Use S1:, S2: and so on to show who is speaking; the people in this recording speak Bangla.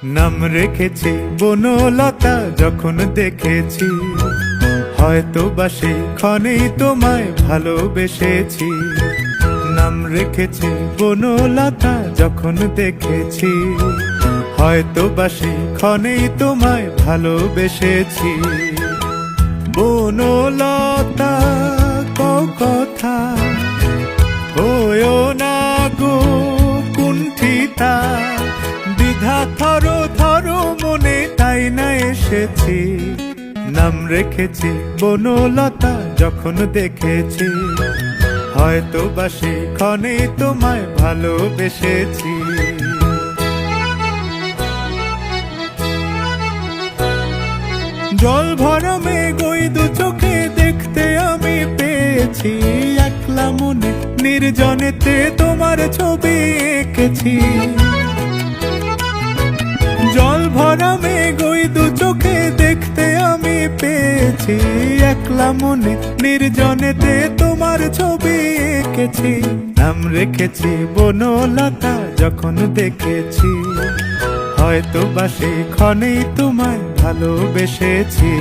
S1: নাম রেখেছি বনলতা যখন দেখেছি, হয়তো বা সেই ক্ষণেই তোমায় ভালোবেসেছি। নাম রেখেছি বনলতা যখন দেখেছি, হয়তো বা সেই ক্ষণেই তোমায় ভালোবেসেছি। বনলতা কথা হয়ো না গো কুণ্ঠিতা, দ্বিধা থর থর মনে তাই না এসেছি। নাম রেখেছি বনলতা যখন দেখেছি, হয়তো বা সেই ক্ষণে তোমায় ভালোবেসেছি। জল ভরা মেঘ ওই দু চোখে দেখতে আমি পেয়েছি, একলা মনে নির্জনেতে তোমার ছবি এঁকেছি। জল ভরা মেঘ ওই দু চোখে দেখতে আমি পেয়েছি, একলা মনে নির্জনেতে তোমার ছবি এঁকেছি। নাম রেখেছি বনলতা যখন দেখেছি, হয়তো বা সেই ক্ষণেই তোমায় ভালোবেসেছি।